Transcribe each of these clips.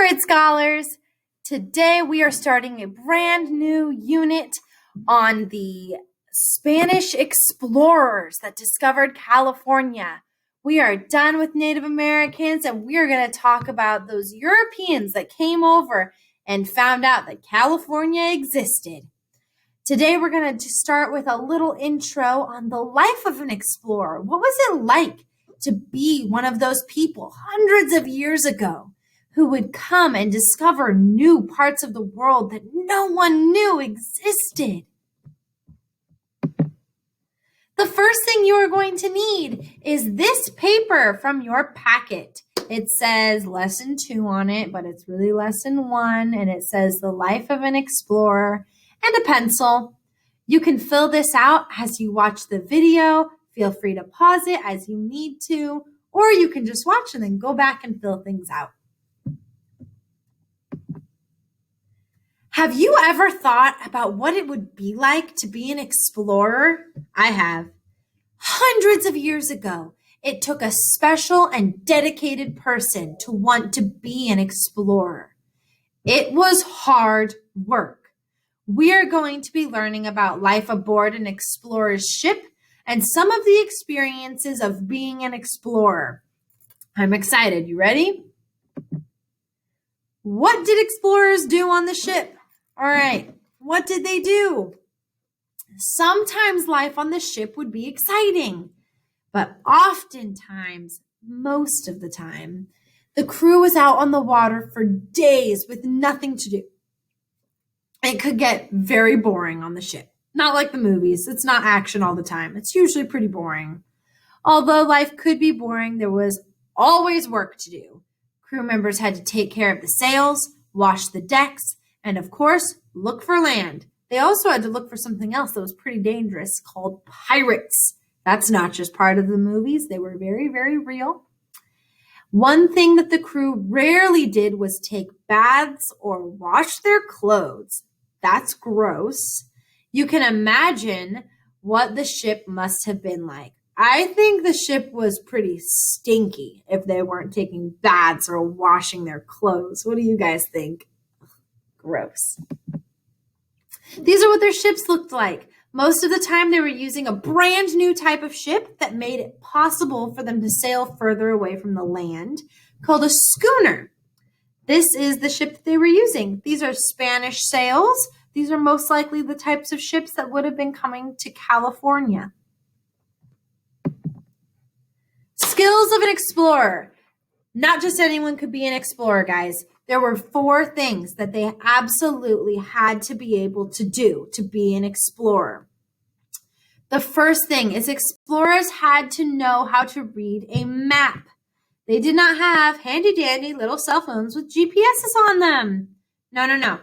grade scholars. Today we are starting a brand new unit on the Spanish explorers that discovered California. We are done with Native Americans and we are going to talk about those Europeans that came over and found out that California existed. Today we're going to start with a little intro on the life of an explorer. What was it like to be one of those people hundreds of years ago who would come and discover new parts of the world that no one knew existed? The first thing you are going to need is this paper from your packet. It says lesson 2 on it, but it's really lesson 1, and it says the life of an explorer and a pencil. You can fill this out as you watch the video. Feel free to pause it as you need to, or you can just watch and then go back and fill things out. Have you ever thought about what it would be like to be an explorer? I have. Hundreds of years ago, it took a special and dedicated person to want to be an explorer. It was hard work. We are going to be learning about life aboard an explorer's ship and some of the experiences of being an explorer. I'm excited. You ready? What did explorers do on the ship? All right, what did they do? Sometimes life on the ship would be exciting, but oftentimes, most of the time, the crew was out on the water for days with nothing to do. It could get very boring on the ship. Not like the movies. It's not action all the time. It's usually pretty boring. Although life could be boring, there was always work to do. Crew members had to take care of the sails, wash the decks, and of course, look for land. They also had to look for something else that was pretty dangerous called pirates. That's not just part of the movies. They were very, very real. One thing that the crew rarely did was take baths or wash their clothes. That's gross. You can imagine what the ship must have been like. I think the ship was pretty stinky if they weren't taking baths or washing their clothes. What do you guys think? Gross. These are what their ships looked like. Most of the time they were using a brand new type of ship that made it possible for them to sail further away from the land, called a schooner. This is the ship that they were using. These are Spanish sails. These are most likely the types of ships that would have been coming to California. Skills of an explorer. Not just anyone could be an explorer, guys. There were 4 things that they absolutely had to be able to do to be an explorer. The first thing is explorers had to know how to read a map. They did not have handy-dandy little cell phones with GPSs on them. No.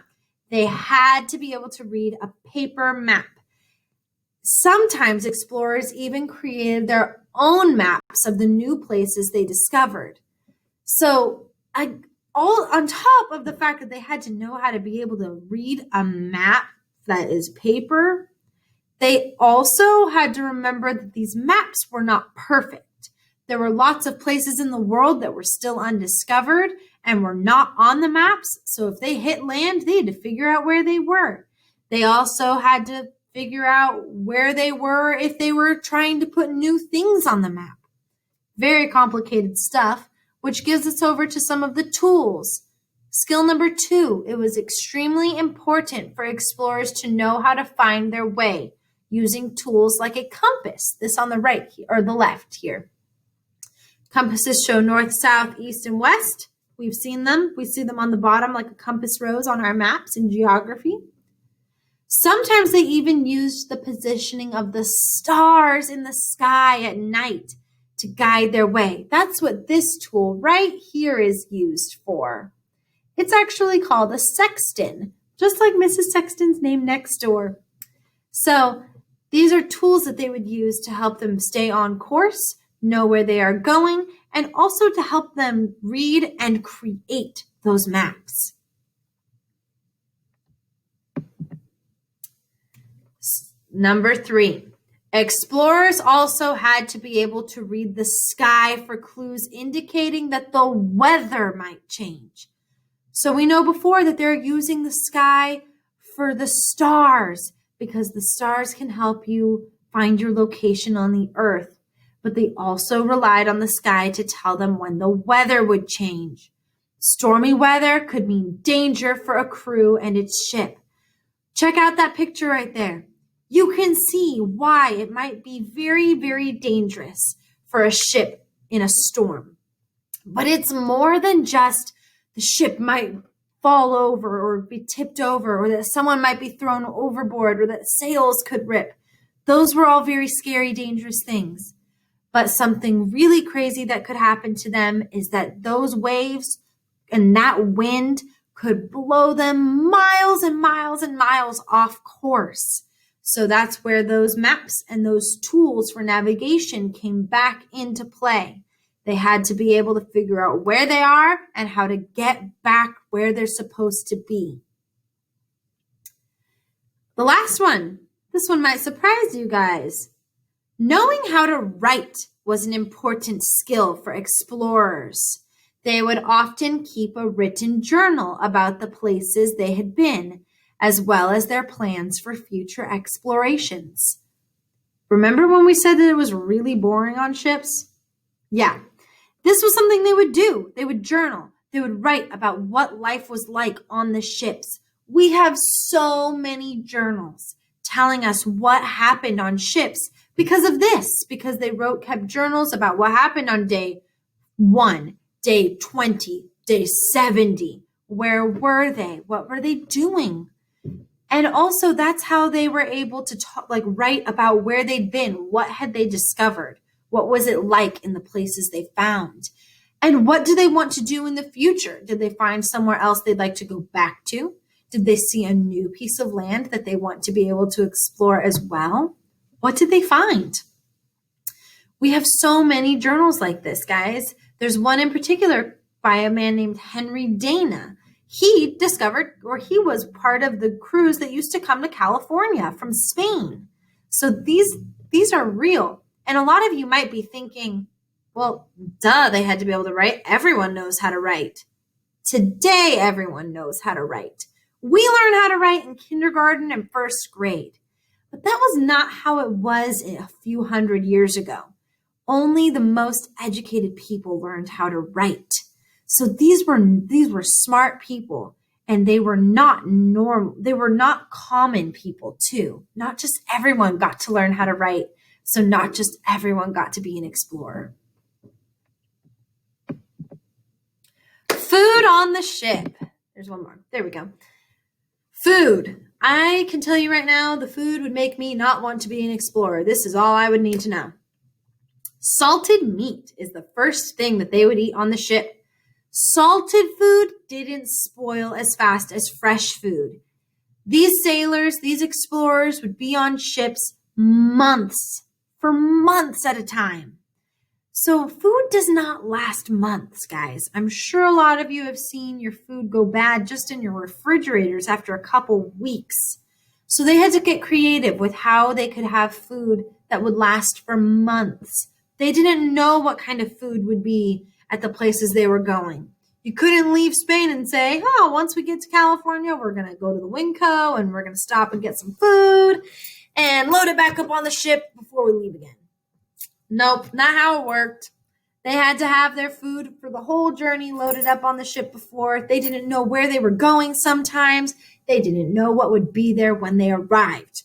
They had to be able to read a paper map. Sometimes explorers even created their own maps of the new places they discovered. So, all on top of the fact that they had to know how to be able to read a map that is paper, they also had to remember that these maps were not perfect. There were lots of places in the world that were still undiscovered and were not on the maps. So if they hit land, they had to figure out where they were. They also had to figure out where they were if they were trying to put new things on the map. Very complicated stuff, which gives us over to some of the tools. Skill number 2, it was extremely important for explorers to know how to find their way using tools like a compass. This on the right here, or the left here. Compasses show north, south, east, and west. We've seen them. We see them on the bottom like a compass rose on our maps in geography. Sometimes they even used the positioning of the stars in the sky at night to guide their way. That's what this tool right here is used for. It's actually called a sextant, just like Mrs. Sexton's name next door. So these are tools that they would use to help them stay on course, know where they are going, and also to help them read and create those maps. Number 3, explorers also had to be able to read the sky for clues indicating that the weather might change. So we know before that they're using the sky for the stars because the stars can help you find your location on the earth. But they also relied on the sky to tell them when the weather would change. Stormy weather could mean danger for a crew and its ship. Check out that picture right there. You can see why it might be very, very dangerous for a ship in a storm. But it's more than just the ship might fall over or be tipped over, or that someone might be thrown overboard, or that sails could rip. Those were all very scary, dangerous things. But something really crazy that could happen to them is that those waves and that wind could blow them miles and miles and miles off course. So that's where those maps and those tools for navigation came back into play. They had to be able to figure out where they are and how to get back where they're supposed to be. The last one, this one might surprise you guys. Knowing how to write was an important skill for explorers. They would often keep a written journal about the places they had been, as well as their plans for future explorations. Remember when we said that it was really boring on ships? Yeah, this was something they would do. They would journal. They would write about what life was like on the ships. We have so many journals telling us what happened on ships because of this, because they kept journals about what happened on day 1, day 20, day 70. Where were they? What were they doing? And also that's how they were able to write about where they'd been. What had they discovered? What was it like in the places they found? And what do they want to do in the future? Did they find somewhere else they'd like to go back to? Did they see a new piece of land that they want to be able to explore as well? What did they find? We have so many journals like this, guys. There's one in particular by a man named Henry Dana. He discovered, or he was part of the crews that used to come to California from Spain. So these are real. And a lot of you might be thinking, well, duh, they had to be able to write. Everyone knows how to write. Today, everyone knows how to write. We learned how to write in kindergarten and first grade. But that was not how it was a few hundred years ago. Only the most educated people learned how to write. So these were smart people, and they were not normal. They were not common people too. Not just everyone got to learn how to write. So not just everyone got to be an explorer. Food on the ship. There's one more. There we go. Food. I can tell you right now, the food would make me not want to be an explorer. This is all I would need to know. Salted meat is the first thing that they would eat on the ship. Salted food didn't spoil as fast as fresh food. These sailors, these explorers would be on ships for months at a time. So food does not last months, guys. I'm sure a lot of you have seen your food go bad just in your refrigerators after a couple weeks. So they had to get creative with how they could have food that would last for months. They didn't know what kind of food would be at the places they were going. You couldn't leave Spain and say, oh, once we get to California, we're going to go to the Winco and we're going to stop and get some food and load it back up on the ship before we leave again. Nope, not how it worked. They had to have their food for the whole journey loaded up on the ship before. They didn't know where they were going sometimes. They didn't know what would be there when they arrived.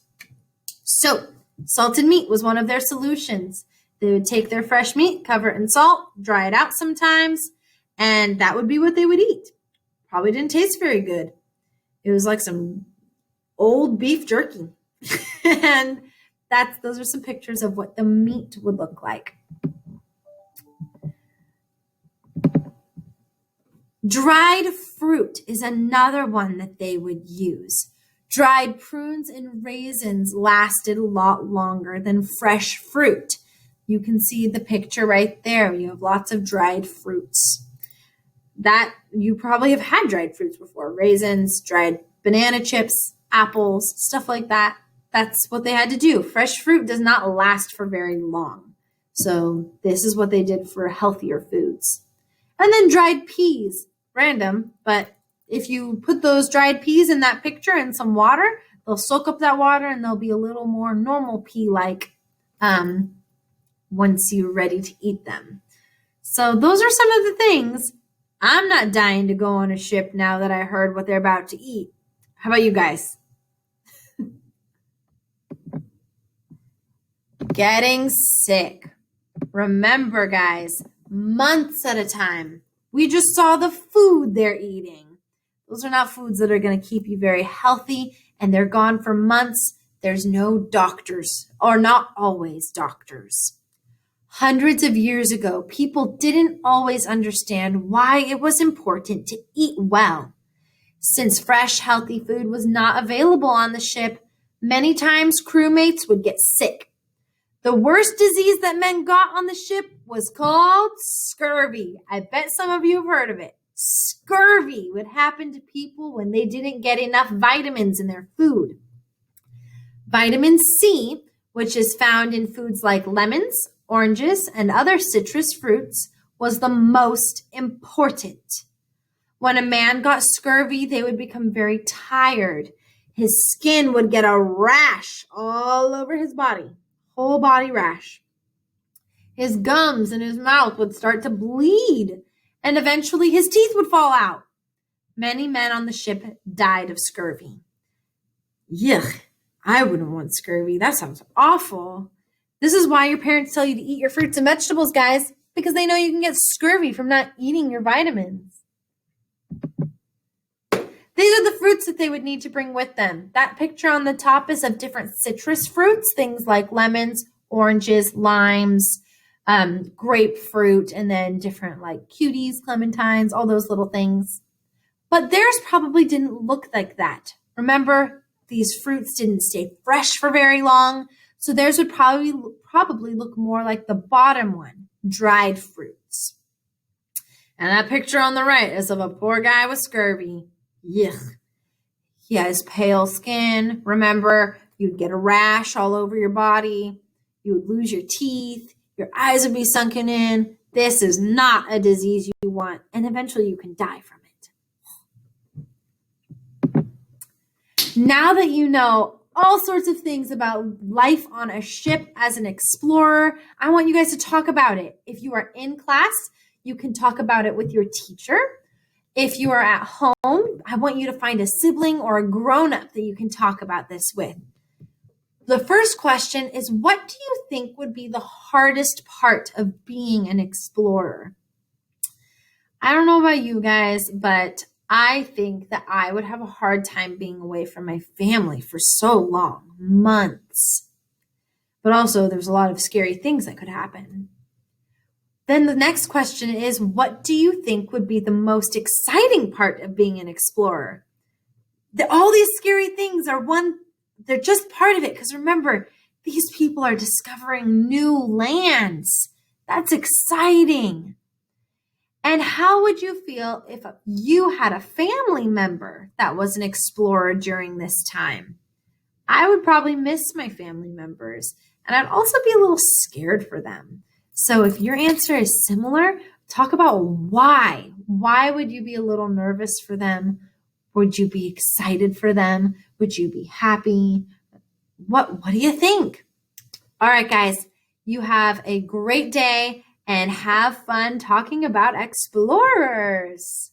So salted meat was one of their solutions. They would take their fresh meat, cover it in salt, dry it out sometimes, and that would be what they would eat. Probably didn't taste very good. It was like some old beef jerky. And those are some pictures of what the meat would look like. Dried fruit is another one that they would use. Dried prunes and raisins lasted a lot longer than fresh fruit. You can see the picture right there. You have lots of dried fruits. That you probably have had dried fruits before. Raisins, dried banana chips, apples, stuff like that. That's what they had to do. Fresh fruit does not last for very long. So this is what they did for healthier foods. And then dried peas. Random, but If you put those dried peas in that picture in some water, they'll soak up that water and they'll be a little more normal pea-like once you're ready to eat them. So those are some of the things. I'm not dying to go on a ship now that I heard what they're about to eat. How about you guys? Getting sick. Remember, guys, months at a time. We just saw the food they're eating. Those are not foods that are going to keep you very healthy, and they're gone for months. There's no doctors, or not always doctors. Hundreds of years ago, people didn't always understand why it was important to eat well. Since fresh, healthy food was not available on the ship, many times crewmates would get sick. The worst disease that men got on the ship was called scurvy. I bet some of you have heard of it. Scurvy would happen to people when they didn't get enough vitamins in their food. Vitamin C, which is found in foods like lemons, oranges, and other citrus fruits, was the most important. When a man got scurvy, they would become very tired. His skin would get a rash all over his body. Whole body rash. His gums and his mouth would start to bleed, and eventually his teeth would fall out. Many men on the ship died of scurvy. Yuck, I wouldn't want scurvy. That sounds awful. This is why your parents tell you to eat your fruits and vegetables, guys, because they know you can get scurvy from not eating your vitamins. These are the fruits that they would need to bring with them. That picture on the top is of different citrus fruits, things like lemons, oranges, limes, grapefruit, and then different like cuties, clementines, all those little things. But theirs probably didn't look like that. Remember, these fruits didn't stay fresh for very long, so theirs would probably look more like the bottom one, dried fruits. And that picture on the right is of a poor guy with scurvy. Yuck. He has pale skin. Remember, you'd get a rash all over your body. You would lose your teeth. Your eyes would be sunken in. This is not a disease you want, and eventually you can die from it. Now that you know all sorts of things about life on a ship as an explorer, I want you guys to talk about it. If you are in class, you can talk about it with your teacher. If you are at home, I want you to find a sibling or a grown-up that you can talk about this with. The first question is, what do you think would be the hardest part of being an explorer? I don't know about you guys, but I think that I would have a hard time being away from my family for so long, months. But also, there's a lot of scary things that could happen. Then the next question is, what do you think would be the most exciting part of being an explorer? All these scary things they're just part of it. Because remember, these people are discovering new lands. That's exciting. And how would you feel if you had a family member that was an explorer during this time? I would probably miss my family members, and I'd also be a little scared for them. So if your answer is similar, talk about why. Why would you be a little nervous for them? Would you be excited for them? Would you be happy? What do you think? All right, guys, you have a great day and have fun talking about explorers.